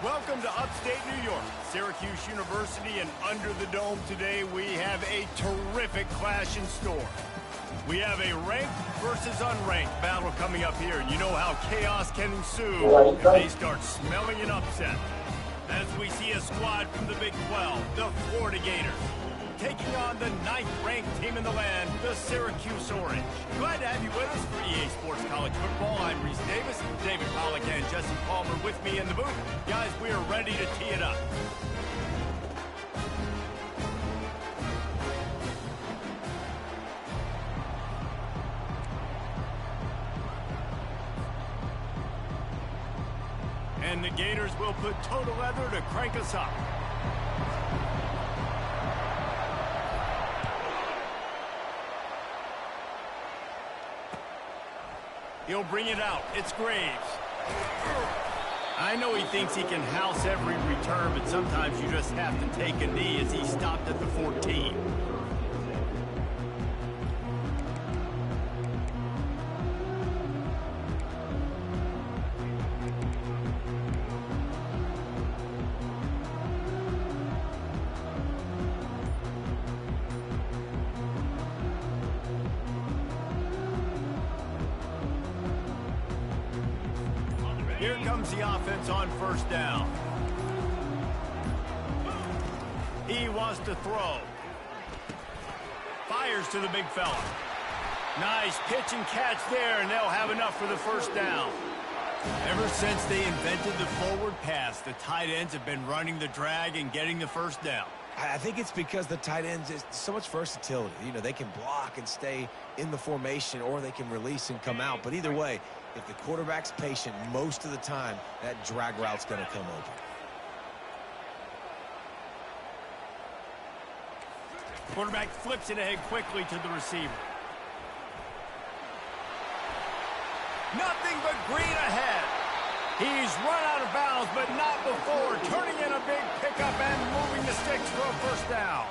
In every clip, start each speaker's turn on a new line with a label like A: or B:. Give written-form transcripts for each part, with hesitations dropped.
A: Welcome to upstate New York, Syracuse University, and under the dome today we have a terrific clash in store. We have a ranked versus unranked battle coming up here, and you know how chaos can ensue if they start smelling an upset. As we see a squad from the Big 12, the Florida Gators, taking on the 9th-ranked team in the land, the Syracuse Orange. Glad to have you with us for EA Sports College Football. I'm Reese Davis, David Pollack and Jesse Palmer with me in the booth. Guys, we are ready to tee it up. And the Gators will put total leather to crank us up. He'll bring it out. It's Graves. I know he thinks he can house every return, but sometimes you just have to take a knee as he stopped at the 14. Here comes the offense on first down. He wants to throw. Fires to the big fella. Nice pitch and catch there, and they'll have enough for the first down. Ever since they invented the forward pass, the tight ends have been running the drag and getting the first down.
B: I think it's because the tight ends is so much versatility. You know, they can block and stay in the formation, or they can release and come out. But either way, if the quarterback's patient most of the time, that drag route's going to come open.
A: Quarterback flips it ahead quickly to the receiver. Nothing but green ahead. He's run out of bounds, but not before. Turning in a big pickup and moving the sticks for a first down.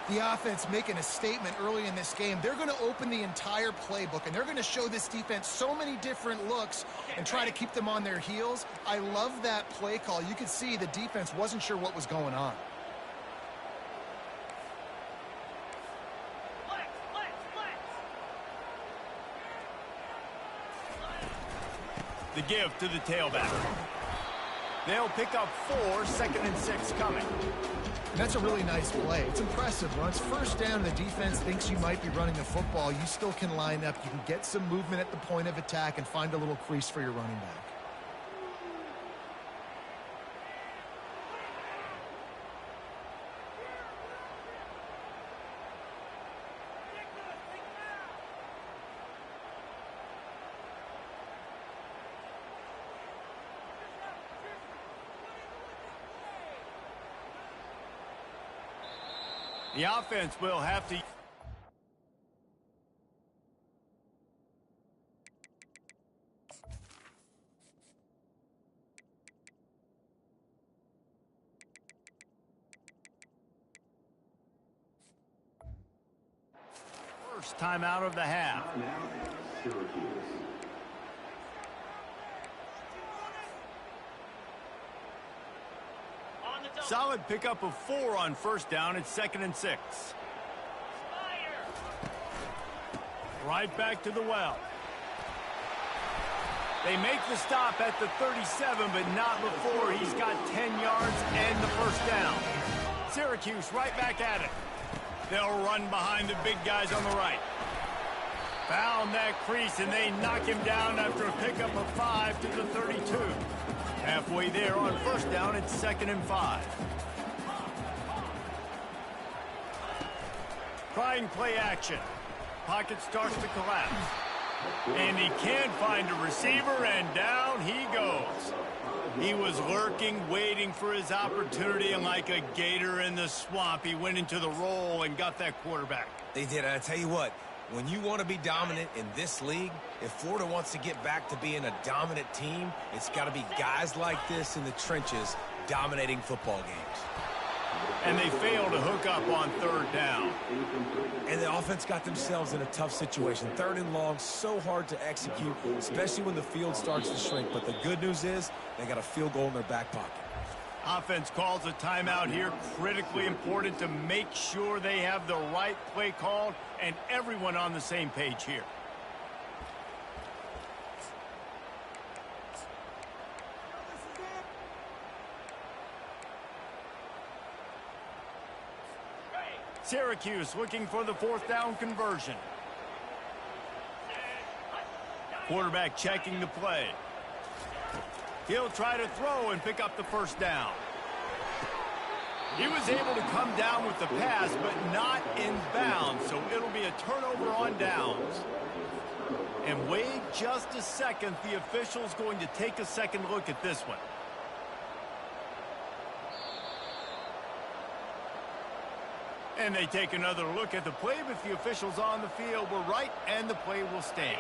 C: The offense making a statement early in this game. They're going to open the entire playbook, and they're going to show this defense so many different looks and try to keep them on their heels. I love that play call. You could see the defense wasn't sure what was going on.
A: The give to the tailback. They'll pick up 4, 2nd and 6 coming.
C: That's a really nice play. It's impressive. Once first down, the defense thinks you might be running the football. You still can line up. You can get some movement at the point of attack and find a little crease for your running back.
A: The offense will have to... First time out of the half. Solid pickup of 4 on first down. It's 2nd and 6. Right back to the well. They make the stop at the 37, but not before he's got 10 yards and the first down. Syracuse right back at it. They'll run behind the big guys on the right. Found that crease, and they knock him down after a pickup of 5 to the 32. Halfway there on first down, it's 2nd and 5. Trying play action. Pocket starts to collapse. And he can't find a receiver, and down he goes. He was lurking, waiting for his opportunity, and like a gator in the swamp, he went into the roll and got that quarterback.
B: They did. I tell you what, when you want to be dominant in this league, if Florida wants to get back to being a dominant team, it's got to be guys like this in the trenches dominating football games.
A: And they fail to hook up on 3rd down.
B: And the offense got themselves in a tough situation. 3rd and long, so hard to execute, especially when the field starts to shrink. But the good news is they got a field goal in their back pocket.
A: Offense calls a timeout here. Critically important to make sure they have the right play called and everyone on the same page here. Syracuse looking for the 4th down conversion. Quarterback checking the play. He'll try to throw and pick up the 1st down. He was able to come down with the pass, but not in bounds, so it'll be a turnover on downs. And wait just a second. The official's going to take a second look at this one. And they take another look at the play, but the officials on the field were right, and the play will stand.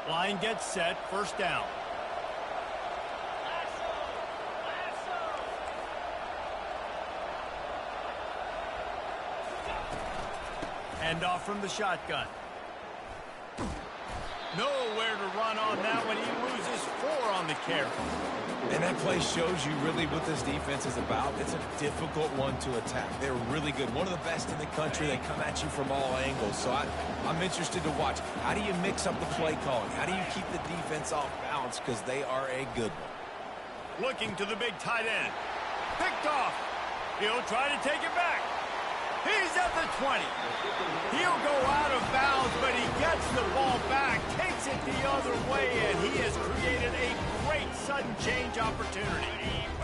A: Line gets set, 1st down. Hand off from the shotgun. Nowhere to run on that one. He loses 4 on the carry.
B: And that play shows you really what this defense is about. It's a difficult one to attack. They're really good. One of the best in the country. They come at you from all angles. So I'm interested to watch. How do you mix up the play calling? How do you keep the defense off balance? Because they are a good one.
A: Looking to the big tight end. Picked off. He'll try to take it back. He's at the 20. He'll go out of bounds, but he gets the ball back, takes it the other way, and he has created a great sudden change opportunity.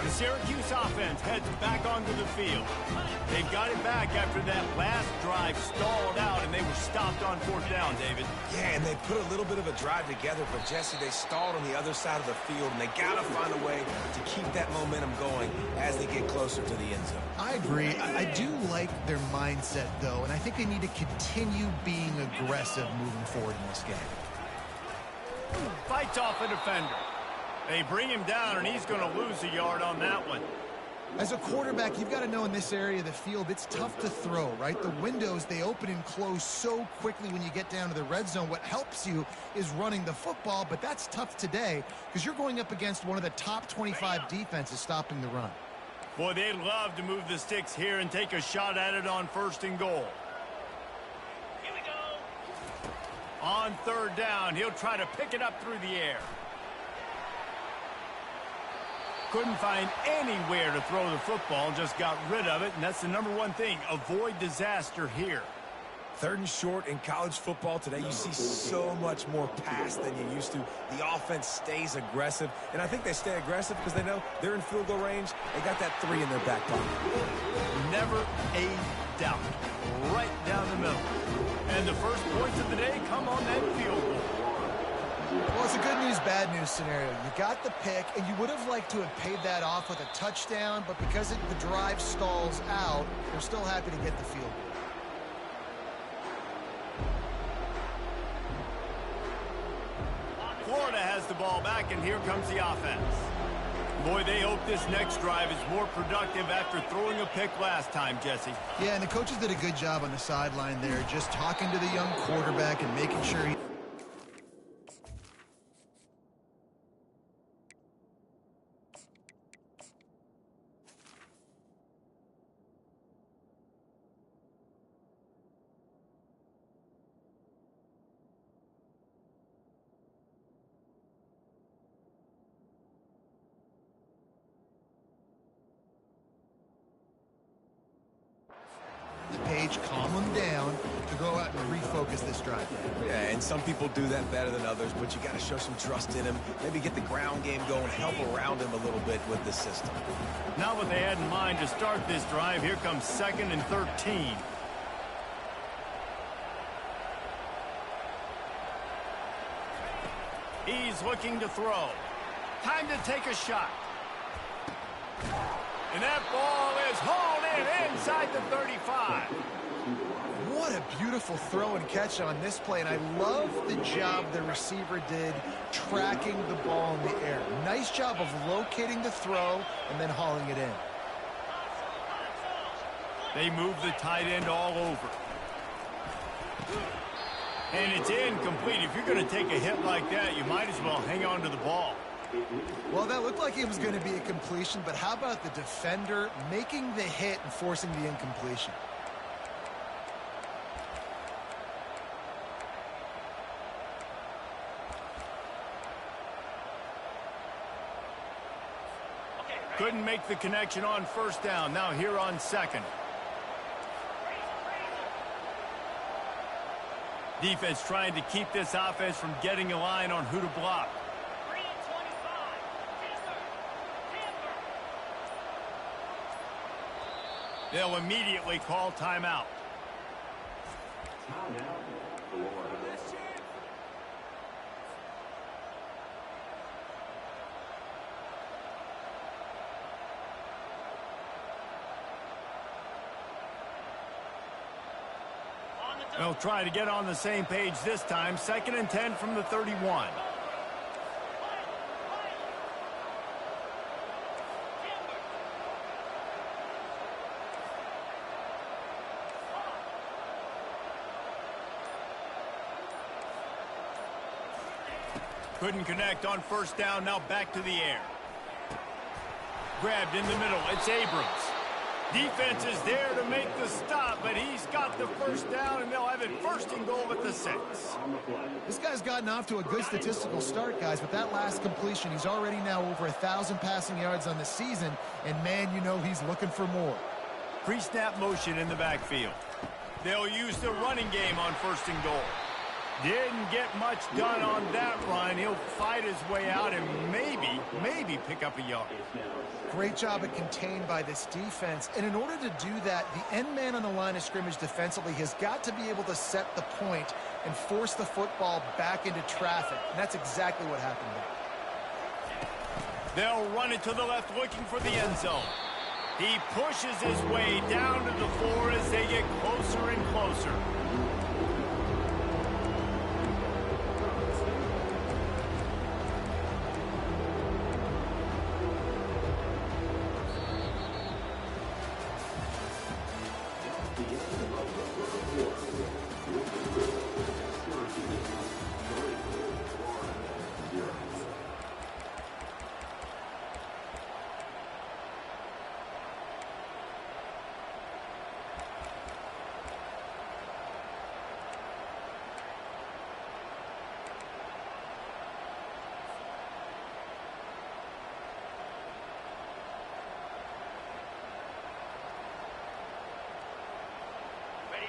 A: The Syracuse offense heads back onto the field. They've got it back after that last drive stalled out, and they were stopped on 4th down, David.
B: Yeah, and they put a little bit of a drive together, but Jesse, they stalled on the other side of the field, and they got to find a way to keep that momentum going as they get closer to the end zone.
C: I agree. I do like their mindset, though, and I think they need to continue being aggressive moving forward in this game.
A: Fights off a defender. They bring him down, and he's going to lose a yard on that one.
C: As a quarterback, you've got to know in this area of the field, it's tough to throw, right? The windows, they open and close so quickly when you get down to the red zone. What helps you is running the football, but that's tough today because you're going up against one of the top 25 defenses stopping the run.
A: Boy, they'd love to move the sticks here and take a shot at it on 1st and goal. Here we go. On 3rd down, he'll try to pick it up through the air. Couldn't find anywhere to throw the football, just got rid of it, and that's the #1 thing. Avoid disaster here.
B: 3rd and short in college football today, you see so much more pass than you used to. The offense stays aggressive, and I think they stay aggressive because they know they're in field goal range. They got that 3 in their back pocket.
A: Never a doubt. Right down the middle. And the first points of the day come on that field goal.
C: Well, it's a good news, bad news scenario. You got the pick, and you would have liked to have paid that off with a touchdown, but because the drive stalls out, they're still happy to get the field goal.
A: Florida has the ball back, and here comes the offense. Boy, they hope this next drive is more productive after throwing a pick last time, Jesse.
C: Yeah, and the coaches did a good job on the sideline there, just talking to the young quarterback and making sure he... Page, calm them down to go out and refocus this drive.
B: Yeah, and some people do that better than others, but you got to show some trust in him. Maybe get the ground game going, help around him a little bit with the system.
A: Not what they had in mind to start this drive. Here comes 2nd and 13. He's looking to throw. Time to take a shot. And that ball is hauled in inside the 35.
C: What a beautiful throw and catch on this play, and I love the job the receiver did tracking the ball in the air. Nice job of locating the throw and then hauling it in.
A: They move the tight end all over. And it's incomplete. If you're going to take a hit like that, you might as well hang on to the ball.
C: Well, that looked like it was going to be a completion, but how about the defender making the hit and forcing the incompletion?
A: Couldn't make the connection on first down. Now here on second. Defense trying to keep this offense from getting a line on who to block. They'll immediately call timeout. They'll try to get on the same page this time. 2nd and 10 from the 31. Couldn't connect on first down. Now back to the air. Grabbed in the middle. It's Abrams. Defense is there to make the stop, but he's got the first down, and they'll have it 1st and goal at the 6.
C: This guy's gotten off to a good statistical start, guys. With that last completion, he's already now over 1,000 passing yards on the season, and, man, you know he's looking for more.
A: Pre-snap motion in the backfield. They'll use the running game on 1st and goal. Didn't get much done on that run. He'll fight his way out and maybe pick up a yard.
C: Great job at contained by this defense. And in order to do that, the end man on the line of scrimmage defensively has got to be able to set the point and force the football back into traffic. And that's exactly what happened there.
A: They'll run it to the left looking for the end zone. He pushes his way down to the floor as they get closer and closer.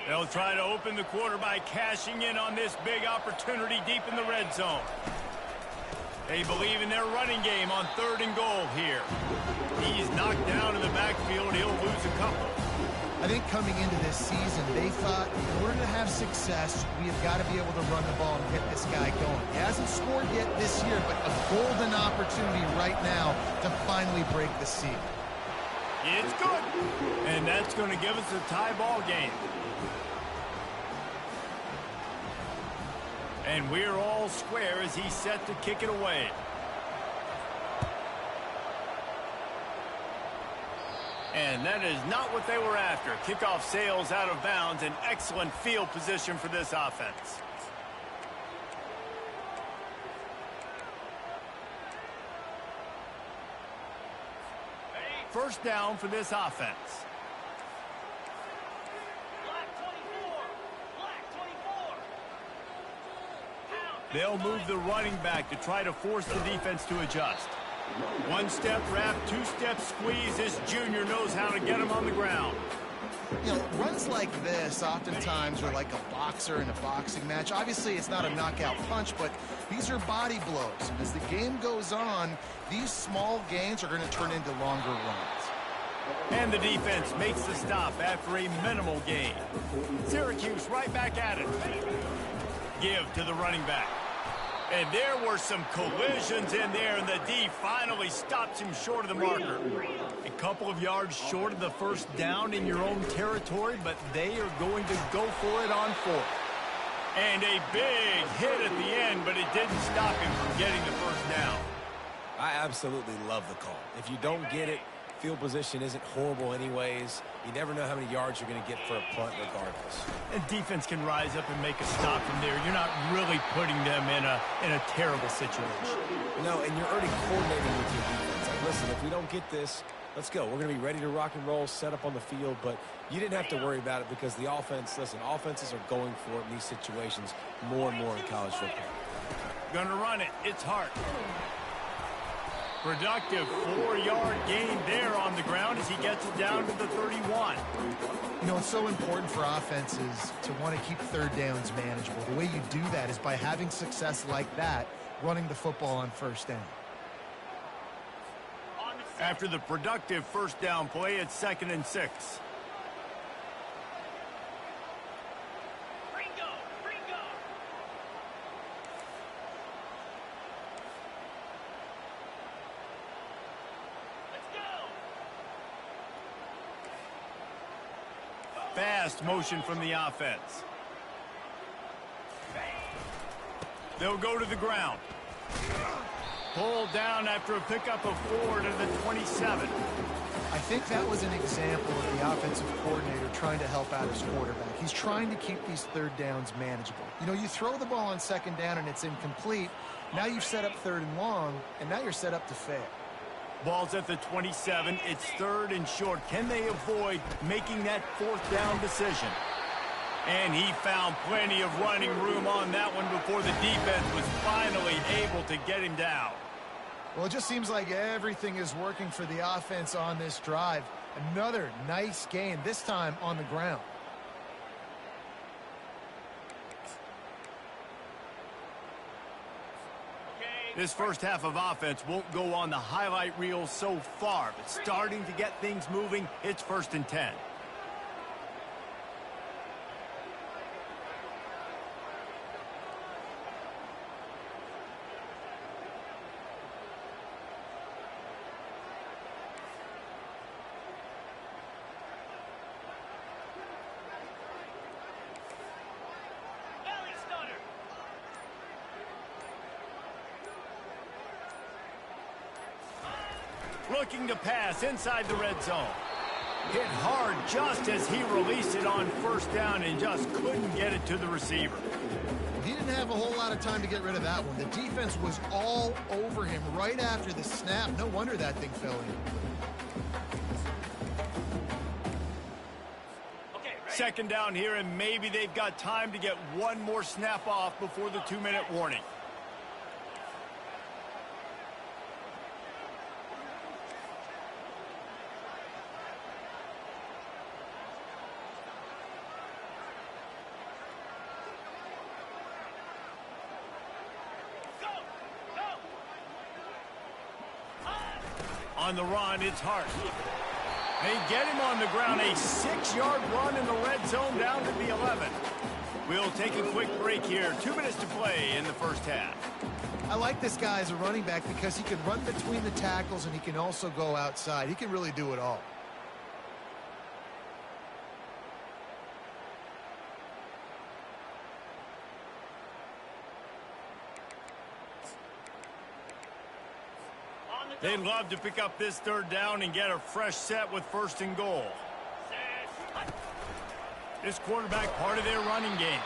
A: They'll try to open the quarter by cashing in on this big opportunity deep in the red zone. They believe in their running game on 3rd and goal here. He's knocked down in the backfield. He'll lose a couple.
C: I think coming into this season, they thought in order to have success, we have got to be able to run the ball and get this guy going. He hasn't scored yet this year, but a golden opportunity right now to finally break the seal.
A: It's good. And that's going to give us a tie ball game. And we're all square as he's set to kick it away. And that is not what they were after. Kickoff sails out of bounds. An excellent field position for this offense. First down for this offense. They'll move the running back to try to force the defense to adjust. 1-step wrap, 2-step squeeze. This junior knows how to get him on the ground.
C: You know, runs like this oftentimes are like a boxer in a boxing match. Obviously, it's not a knockout punch, but these are body blows. And as the game goes on, these small gains are going to turn into longer runs.
A: And the defense makes the stop after a minimal gain. Syracuse right back at it. Give to the running back. And there were some collisions in there, and the D finally stops him short of the marker. A couple of yards short of the first down in your own territory, but they are going to go for it on 4th. And a big hit at the end, but it didn't stop him from getting the first down.
B: I absolutely love the call. If you don't get it, field position isn't horrible anyways. You never know how many yards you're going to get for a punt regardless.
A: And defense can rise up and make a stop from there. You're not really putting them in a terrible situation.
B: No, and you're already coordinating with your defense. Like, listen, if we don't get this, let's go. We're going to be ready to rock and roll, set up on the field, but you didn't have to worry about it because the offense, listen, offenses are going for it in these situations more and more in college football.
A: Gonna run it. It's Hart. Productive 4-yard gain there on the ground as he gets it down to the 31.
C: You know, it's so important for offenses to want to keep third downs manageable. The way you do that is by having success like that, running the football on first down.
A: After the productive first down play, it's 2nd and 6. Fast motion from the offense. They'll go to the ground. Pulled down after a pickup of 4 to the 27.
C: I think that was an example of the offensive coordinator trying to help out his quarterback. He's trying to keep these third downs manageable. You know, you throw the ball on 2nd down and it's incomplete. Now you've set up 3rd and long, and now you're set up to fail.
A: Ball's at the 27. It's 3rd and short. Can they avoid making that 4th down decision? And he found plenty of running room on that one before the defense was finally able to get him down.
C: Well, it just seems like everything is working for the offense on this drive. Another nice gain, this time on the ground.
A: This first half of offense won't go on the highlight reel so far, but starting to get things moving, it's 1st and 10. Looking to pass inside the red zone. Hit hard just as he released it on 1st down and just couldn't get it to the receiver.
C: He didn't have a whole lot of time to get rid of that one. The defense was all over him right after the snap. No wonder that thing fell in.
A: Okay, 2nd down here, and maybe they've got time to get one more snap off before the 2-minute warning. On the run, it's Hart. They get him on the ground. A 6-yard run in the red zone down to the 11. We'll take a quick break here. 2 minutes to play in the first half.
C: I like this guy as a running back because he can run between the tackles and he can also go outside. He can really do it all.
A: They'd love to pick up this 3rd down and get a fresh set with 1st and goal. This quarterback part of their running game.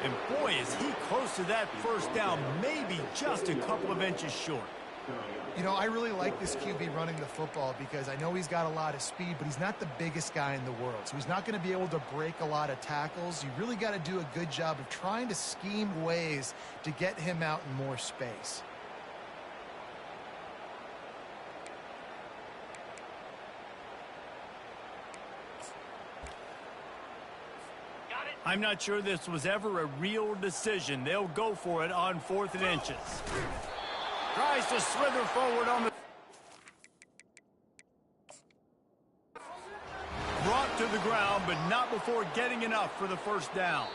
A: And boy, is he close to that 1st down, maybe just a couple of inches short.
C: You know, I really like this QB running the football because I know he's got a lot of speed, but he's not the biggest guy in the world. So he's not going to be able to break a lot of tackles. You really got to do a good job of trying to scheme ways to get him out in more space.
A: I'm not sure this was ever a real decision. They'll go for it on 4th and inches. Tries to slither forward on the... Brought to the ground, but not before getting enough for the 1st down.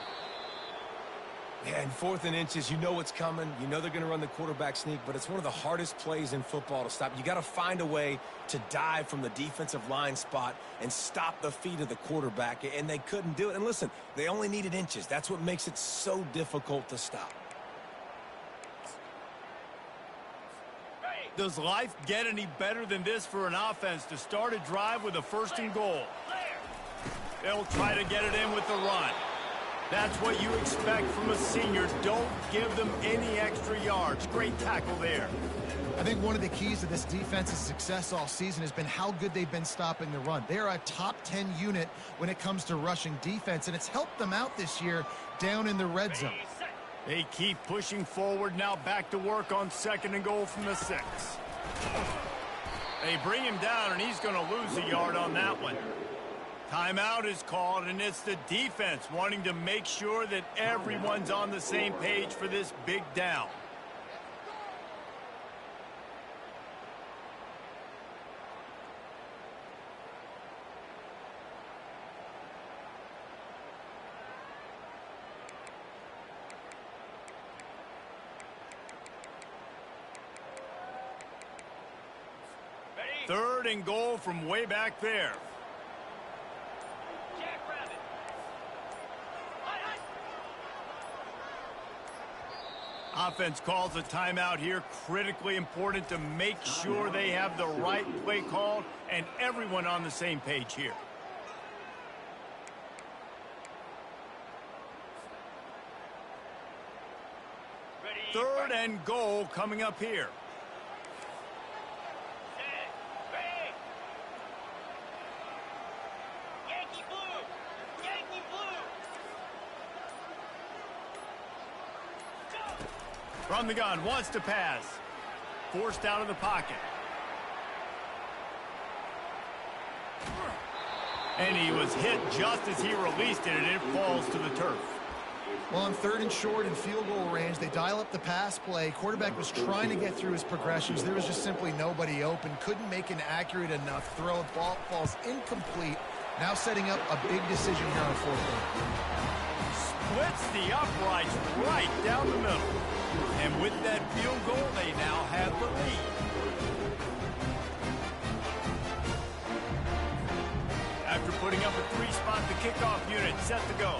B: Yeah, and 4th and inches, you know what's coming. You know they're going to run the quarterback sneak, but it's one of the hardest plays in football to stop. You got to find a way to dive from the defensive line spot and stop the feet of the quarterback, and they couldn't do it. And listen, they only needed inches. That's what makes it so difficult to stop.
A: Does life get any better than this for an offense to start a drive with a 1st and goal? They'll try to get it in with the run. That's what you expect from a senior. Don't give them any extra yards. Great tackle there.
C: I think one of the keys to this defense's success all season has been how good they've been stopping the run. They are a top 10 unit when it comes to rushing defense, and it's helped them out this year down in the red zone.
A: They keep pushing forward, now back to work on 2nd and goal from the 6. They bring him down, and he's going to lose a yard on that one. Timeout is called, and it's the defense wanting to make sure that everyone's on the same page for this big down. Third and goal from way back there. Offense calls a timeout here. Critically important to make sure they have the right play called and everyone on the same page here. Third and goal coming up here. From the gun, wants to pass. Forced out of the pocket. And he was hit just as he released it, and it falls to the turf.
C: Well, on 3rd and short and field goal range, they dial up the pass play. Quarterback was trying to get through his progressions. There was just simply nobody open. Couldn't make an accurate enough throw. Ball falls incomplete. Now setting up a big decision here on 4th down.
A: Splits the uprights right down the middle. And with that field goal, they now have the lead. After putting up a 3-spot, the kickoff unit set to go.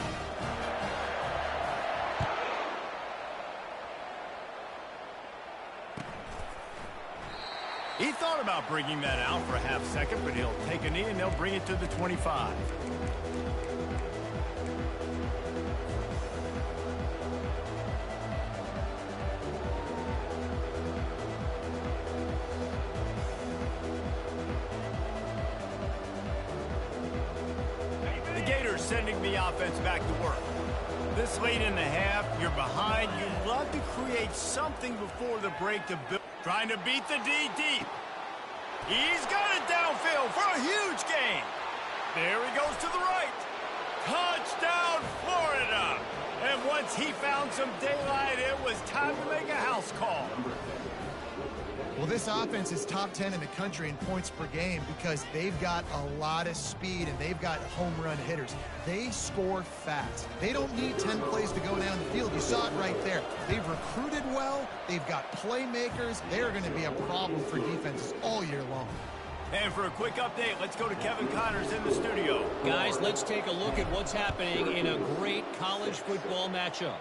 A: He thought about bringing that out for a half second, but he'll take a knee and they'll bring it to the 25. Sending the offense back to work. This late in the half, you're behind. You love to create something before the break to build. Trying to beat the D deep. He's got it downfield for a huge gain. There he goes to the right. Touchdown, Florida. And once he found some daylight, it was time to make a house call.
C: Well, this offense is top 10 in the country in points per game because they've got a lot of speed and they've got home run hitters. They score fast. They don't need 10 plays to go down the field. You saw it right there. They've recruited well. They've got playmakers. They're going to be a problem for defenses all year long.
A: And for a quick update, let's go to Kevin Connors in the studio.
D: Guys, let's take a look at what's happening in a great college football matchup.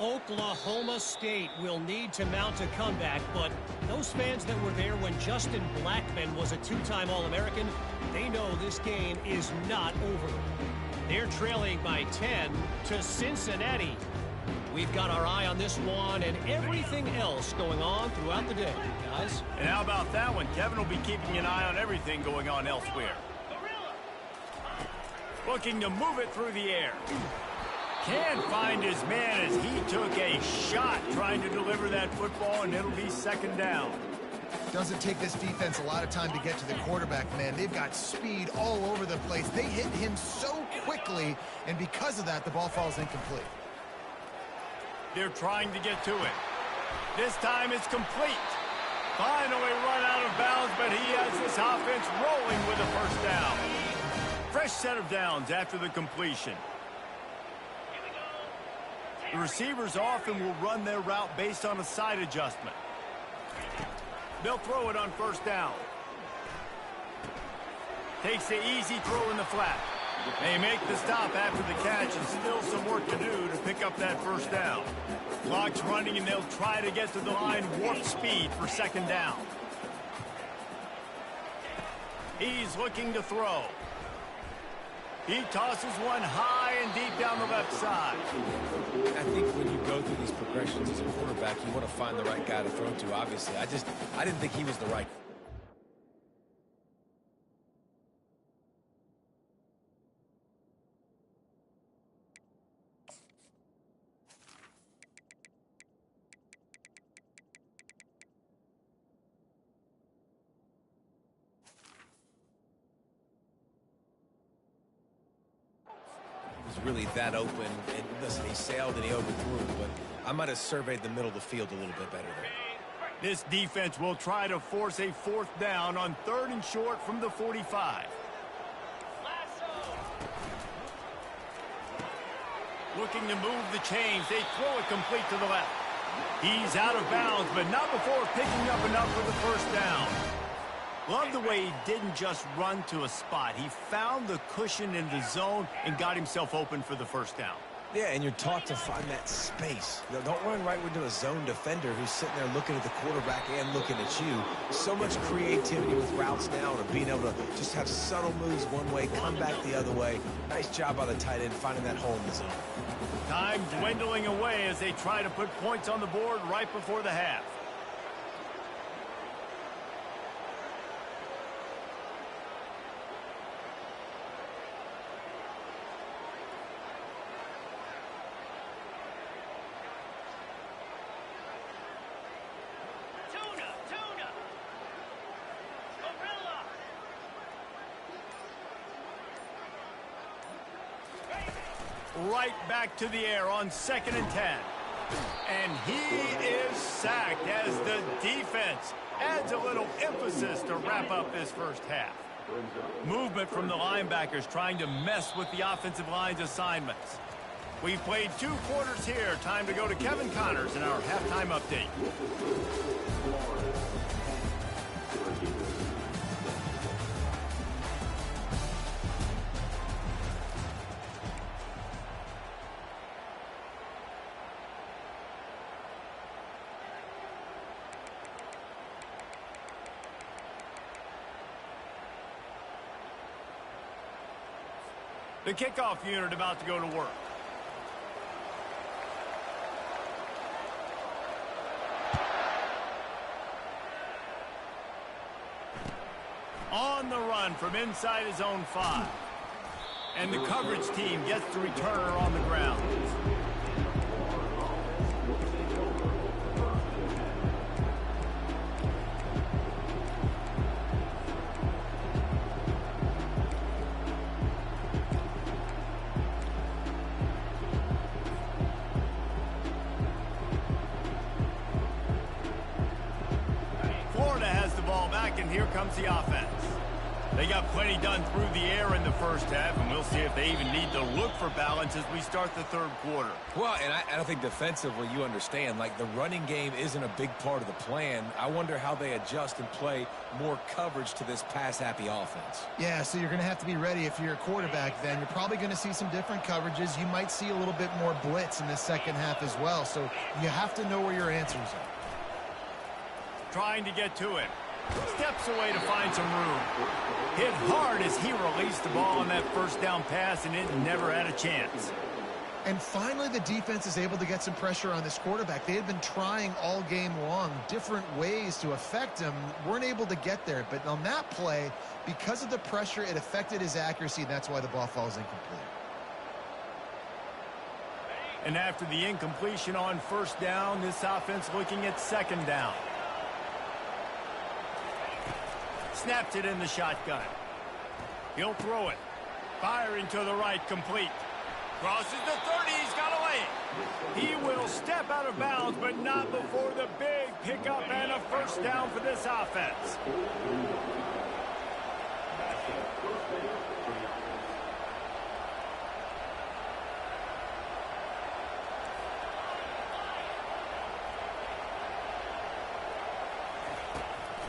D: Oklahoma State will need to mount a comeback, but those fans that were there when Justin Blackmon was a 2-time All-American, they know this game is not over. They're trailing by 10 to Cincinnati. We've got our eye on this one and everything else going on throughout the day, guys.
A: And how about that one? Kevin will be keeping an eye on everything going on elsewhere. Looking to move it through the air. Can't find his man as he took a shot trying to deliver that football, and it'll be 2nd down.
C: Doesn't take this defense a lot of time to get to the quarterback, man. They've got speed all over the place. They hit him so quickly, and because of that, the ball falls incomplete.
A: They're trying to get to it. This time it's complete. Finally run out of bounds, but he has this offense rolling with a 1st down. Fresh set of downs after the completion. The receivers often will run their route based on a side adjustment. They'll throw it on 1st down. Takes the easy throw in the flat. They make the stop after the catch, and still some work to do to pick up that first down. Clock's running, and they'll try to get to the line warp speed for second down. He's looking to throw. He tosses one high and deep down the left side.
B: I think when you go through these progressions as a quarterback, you want to find the right guy to throw to, obviously. I didn't think he was the right. Really that open, and listen, he sailed and he overthrew, but I might have surveyed the middle of the field a little bit better there.
A: This defense will try to force a fourth down on 3rd and short from the 45. Looking to move the chains. They throw it complete to the left. He's out of bounds, but not before picking up enough for the first down. Love the way he didn't just run to a spot. He found the cushion in the zone and got himself open for the first down.
B: Yeah, and you're taught to find that space. Don't run right into a zone defender who's sitting there looking at the quarterback and looking at you. So much creativity with routes now and being able to just have subtle moves one way, come back the other way. Nice job by the tight end finding that hole in the zone.
A: Time dwindling away as they try to put points on the board right before the half. Right back to the air on 2nd and 10. And he is sacked as the defense adds a little emphasis to wrap up this first half. Movement from the linebackers trying to mess with the offensive line's assignments. We've played 2 quarters here. Time to go to Kevin Connors in our halftime update. The kickoff unit about to go to work. On the run from inside his own 5. And the coverage team gets the returner on the ground. And here comes the offense. They got plenty done through the air in the first half, and we'll see if they even need to look for balance as we start the 3rd quarter.
B: Well, and I think defensively, you understand, like the running game isn't a big part of the plan. I wonder how they adjust and play more coverage to this pass-happy offense.
C: Yeah, so you're going to have to be ready if you're a quarterback then. You're probably going to see some different coverages. You might see a little bit more blitz in the second half as well, so you have to know where your answers are.
A: Trying to get to it. Steps away to find some room. Hit hard as he released the ball on that first down pass, and it never had a chance.
C: And finally, the defense is able to get some pressure on this quarterback. They had been trying all game long different ways to affect him, weren't able to get there. But on that play, because of the pressure, it affected his accuracy, and that's why the ball falls incomplete.
A: And after the incompletion on first down, this offense looking at second down. Snaps it in the shotgun. He'll throw it. Firing to the right, complete. Crosses the 30, he's got away. He will step out of bounds, but not before the big pickup and a first down for this offense.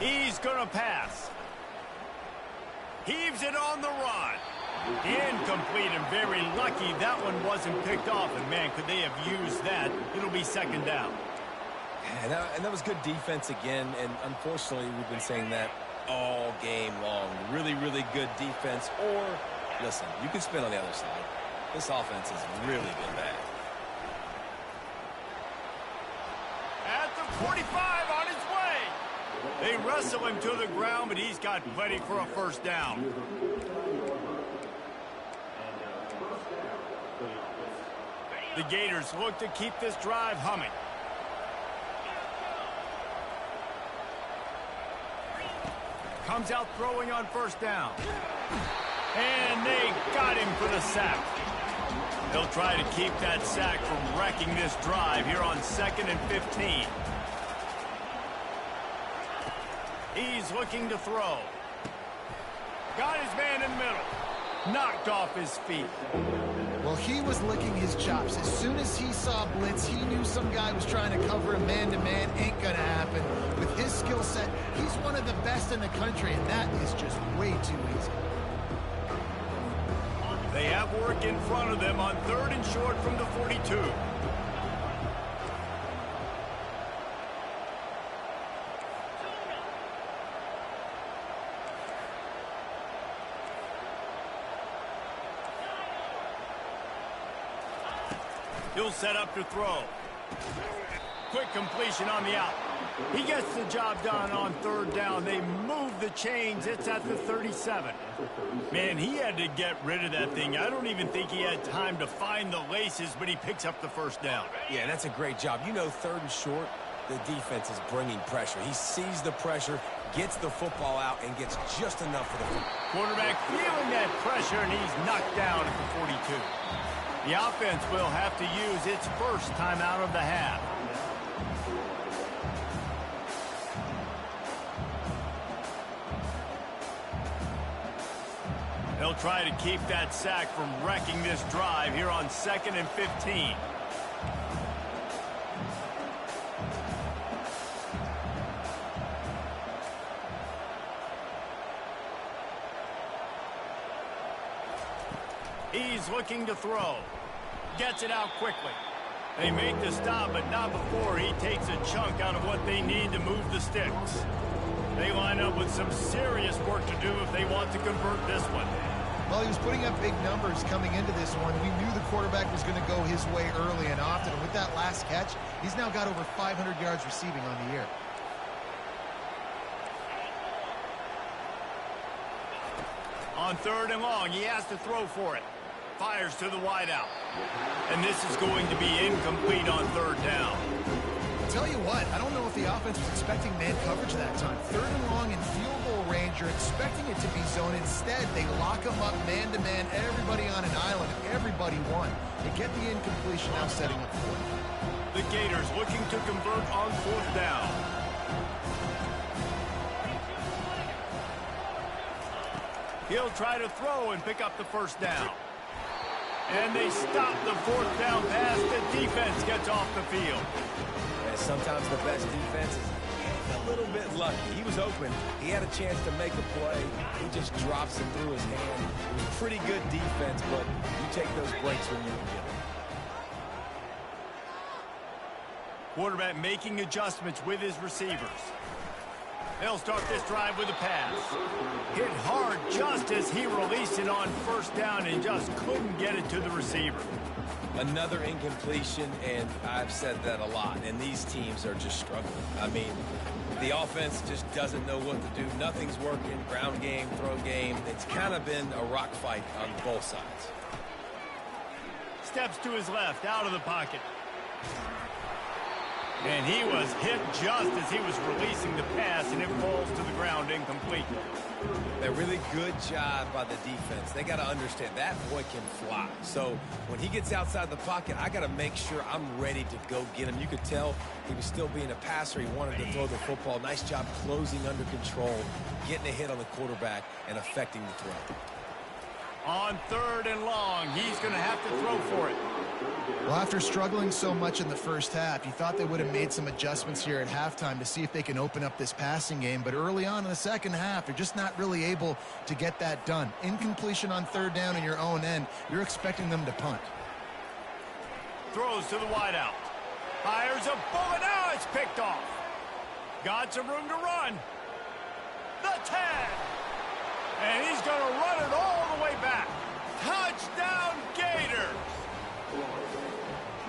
A: He's going to pass. Heaves it on the run. Incomplete, and very lucky that one wasn't picked off. And, man, could they have used that? It'll be second down.
B: And that was good defense again, and unfortunately we've been saying that all game long. Really, really good defense. Or, listen, you can spin on the other side. This offense has really been bad.
A: At the 45, on his way. They wrestle him to the ground, but he's got plenty for a first down. The Gators look to keep this drive humming. Comes out throwing on first down. And they got him for the sack. They'll try to keep that sack from wrecking this drive here on 2nd and 15. He's looking to throw. Got his man in the middle. Knocked off his feet.
C: Well, he was licking his chops. As soon as he saw blitz, he knew some guy was trying to cover him man-to-man. Ain't gonna happen. With his skill set, he's one of the best in the country, and that is just way too easy.
A: They have work in front of them on 3rd and short from the 42. He'll set up to throw. Quick completion on the out. He gets the job done on 3rd down. They move the chains. It's at the 37. Man, he had to get rid of that thing. I don't even think he had time to find the laces, but he picks up the first down.
B: Yeah, that's a great job. You know, 3rd and short, the defense is bringing pressure. He sees the pressure, gets the football out, and gets just enough for the football.
A: Quarterback feeling that pressure, and he's knocked down at the 42. The offense will have to use its first timeout of the half. They'll try to keep that sack from wrecking this drive here on 2nd and 15. He's looking to throw. Gets it out quickly. They make the stop, but not before he takes a chunk out of what they need to move the sticks. They line up with some serious work to do if they want to convert this one.
C: Well, he was putting up big numbers coming into this one. We knew the quarterback was going to go his way early and often. And with that last catch, he's now got over 500 yards receiving on the year.
A: On 3rd and long, he has to throw for it. Fires to the wideout. And this is going to be incomplete on 3rd down.
C: I'll tell you what, I don't know if the offense was expecting man coverage that time. 3rd and long in field goal range, you're expecting it to be zone. Instead, they lock them up man-to-man, everybody on an island, everybody won. They get the incompletion, now setting up 4th.
A: The Gators looking to convert on 4th down. He'll try to throw and pick up the first down. And they stop the 4th down pass. The defense gets off the field.
B: And sometimes the best defense is a little bit lucky. He was open. He had a chance to make a play. He just drops it through his hand. It was pretty good defense, but you take those breaks when you can get them.
A: Quarterback making adjustments with his receivers. They'll start this drive with a pass. Hit hard just as he released it on 1st down and just couldn't get it to the receiver.
B: Another incompletion, and I've said that a lot, and these teams are just struggling. I mean, the offense just doesn't know what to do. Nothing's working. Ground game, throw game. It's kind of been a rock fight on both sides.
A: Steps to his left, out of the pocket. And he was hit just as he was releasing the pass, and it falls to the ground incomplete.
B: A really good job by the defense. They got to understand that boy can fly. So when he gets outside the pocket, I got to make sure I'm ready to go get him. You could tell he was still being a passer. He wanted to throw the football. Nice job closing under control, getting a hit on the quarterback, and affecting the throw.
A: On 3rd and long, he's going to have to throw for it.
C: Well, after struggling so much in the first half, you thought they would have made some adjustments here at halftime to see if they can open up this passing game. But early on in the second half, they're just not really able to get that done. Incompletion on third down in your own end, you're expecting them to punt.
A: Throws to the wideout. Fires a bullet. Now it's picked off. Got some room to run. The 10. And he's going to run it all the way back. Touchdown, Gators.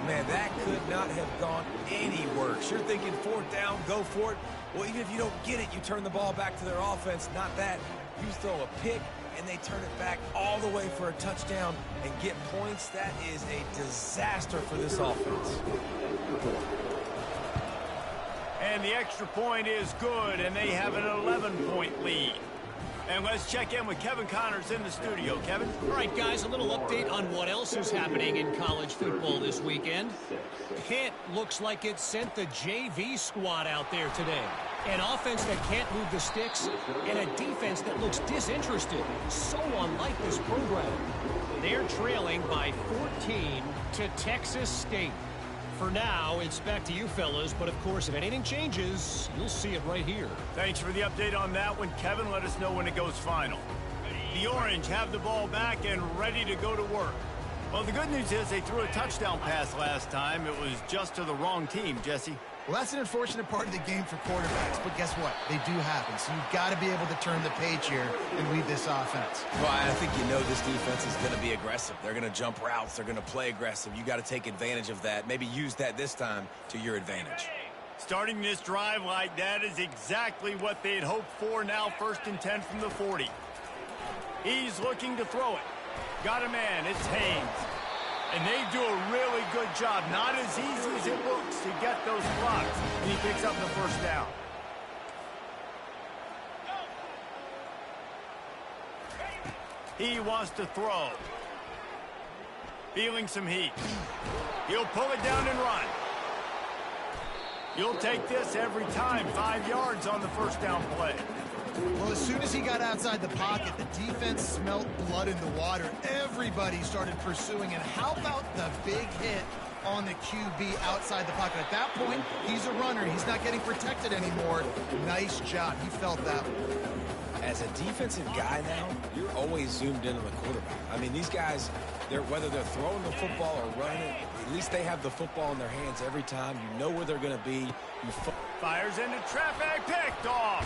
B: Man, that could not have gone any worse. You're thinking fourth down, go for it. Well, even if you don't get it, you turn the ball back to their offense. Not that. You throw a pick, and they turn it back all the way for a touchdown and get points. That is a disaster for this offense.
A: And the extra point is good, and they have an 11-point lead. And let's check in with Kevin Connors in the studio. Kevin?
D: All right, guys, a little update on what else is happening in college football this weekend. Pitt looks like it sent the JV squad out there today. An offense that can't move the sticks and a defense that looks disinterested. So unlike this program. They're trailing by 14 to Texas State. For now, it's back to you fellas, but of course, if anything changes, you'll see it right here.
A: Thanks for the update on that one, Kevin. Let us know when it goes final. The Orange have the ball back and ready to go to work. Well, the good news is they threw a touchdown pass last time. It was just to the wrong team, Jesse.
C: Well, that's an unfortunate part of the game for quarterbacks, but guess what? They do happen, so you've got to be able to turn the page here and lead this offense.
B: Well, I think you know this defense is going to be aggressive. They're going to jump routes. They're going to play aggressive. You got to take advantage of that. Maybe use that this time to your advantage.
A: Starting this drive like that is exactly what they had hoped for. Now 1st and 10 from the 40. He's looking to throw it. Got a man. It's Haynes. And they do a really good job. Not as easy as it looks to get those blocks. And he picks up the first down. He wants to throw. Feeling some heat. He'll pull it down and run. You'll take this every time. 5 yards on the first down play.
C: Well, as soon as he got outside the pocket, the defense smelt blood in the water. Everybody started pursuing. And how about the big hit on the QB outside the pocket? At that point, he's a runner. He's not getting protected anymore. Nice job. He felt that one.
B: As a defensive guy now, you're always zoomed in on the quarterback. I mean, these guys, whether they're throwing the football or running it, at least they have the football in their hands every time. You know where they're going to be.
A: Fires into traffic, picked off.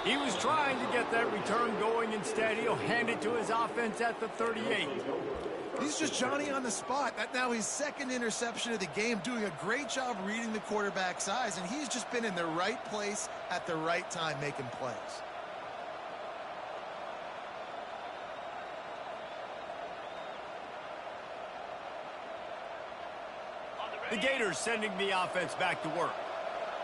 A: He was trying to get that return going. Instead, he'll hand it to his offense at the 38.
C: He's just Johnny on the spot. That now his second interception of the game, doing a great job reading the quarterback's eyes, and he's just been in the right place at the right time making plays.
A: The Gators sending the offense back to work.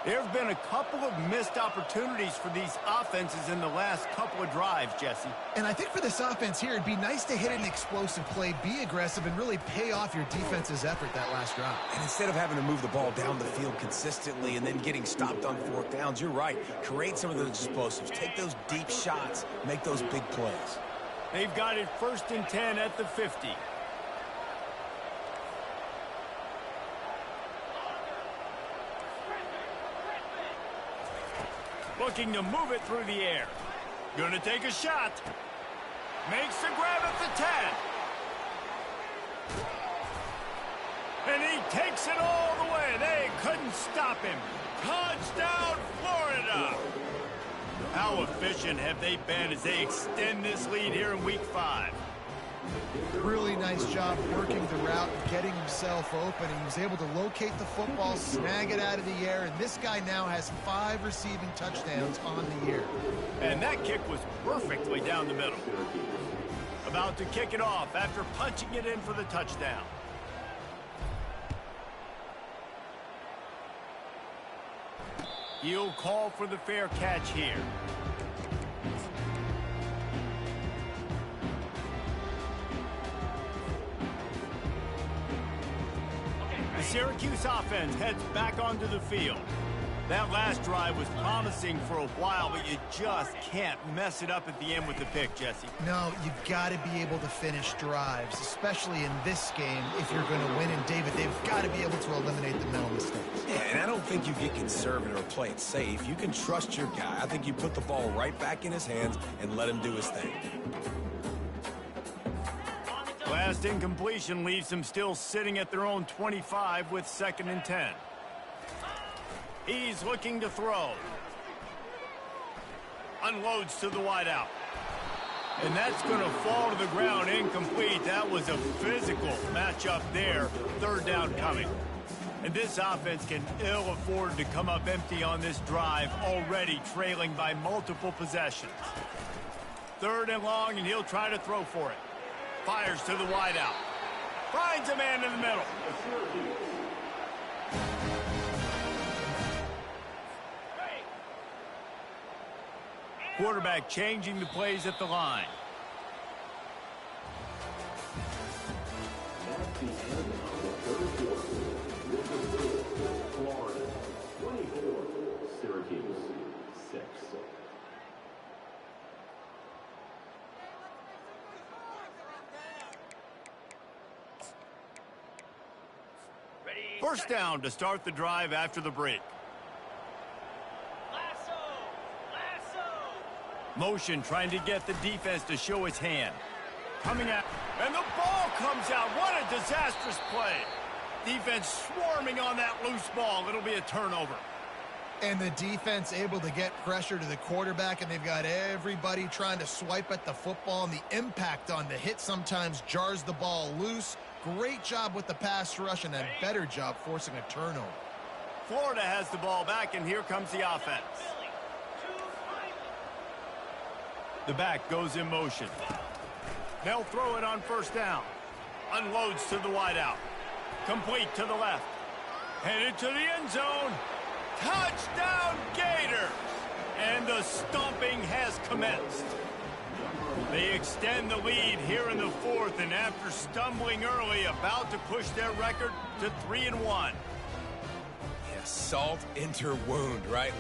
A: There have been a couple of missed opportunities for these offenses in the last couple of drives, Jesse.
C: And I think for this offense here, it'd be nice to hit an explosive play, be aggressive, and really pay off your defense's effort that last drive.
B: And instead of having to move the ball down the field consistently and then getting stopped on fourth downs, you're right. Create some of those explosives. Take those deep shots. Make those big plays.
A: They've got it 1st and 10 at the 50. Looking to move it through the air. Gonna take a shot. Makes the grab at the 10. And he takes it all the way. They couldn't stop him. Touchdown, Florida. How efficient have they been as they extend this lead here in Week 5?
C: Really nice job working the route, getting himself open, and he was able to locate the football, snag it out of the air, and this guy now has 5 receiving touchdowns on the year.
A: And that kick was perfectly down the middle. About to kick it off after punching it in for the touchdown. He'll call for the fair catch here. The Syracuse offense heads back onto the field. That last drive was promising for a while, but you just can't mess it up at the end with the pick, Jesse.
C: No, you've got to be able to finish drives, especially in this game. If you're going to win, and David, they've got to be able to eliminate the mental mistakes.
B: Yeah, and I don't think you get conservative or play it safe. You can trust your guy. I think you put the ball right back in his hands and let him do his thing.
A: Last incompletion leaves them still sitting at their own 25 with 2nd and 10. He's looking to throw. Unloads to the wideout. And that's going to fall to the ground incomplete. That was a physical matchup there. 3rd down coming. And this offense can ill afford to come up empty on this drive, already trailing by multiple possessions. 3rd and long, and he'll try to throw for it. Fires to the wideout. Finds a man in the middle. Quarterback changing the plays at the line.
E: At the end of the 3rd quarter, Florida 24, Syracuse 6.
A: First down to start the drive after the break. Motion trying to get the defense to show its hand. Coming out, and the ball comes out. What a disastrous play. Defense swarming on that loose ball. It'll be a turnover.
C: And the defense able to get pressure to the quarterback, and they've got everybody trying to swipe at the football, and the impact on the hit sometimes jars the ball loose. Great job with the pass rush, and a better job forcing a turnover.
A: Florida has the ball back, and here comes the offense. The back goes in motion. They'll throw it on 1st down. Unloads to the wideout. Complete to the left. Headed to the end zone. Touchdown Gators! And the stomping has commenced. They extend the lead here in the 4th, and after stumbling early, about to push their record to 3-1.
B: Salt into wound, right?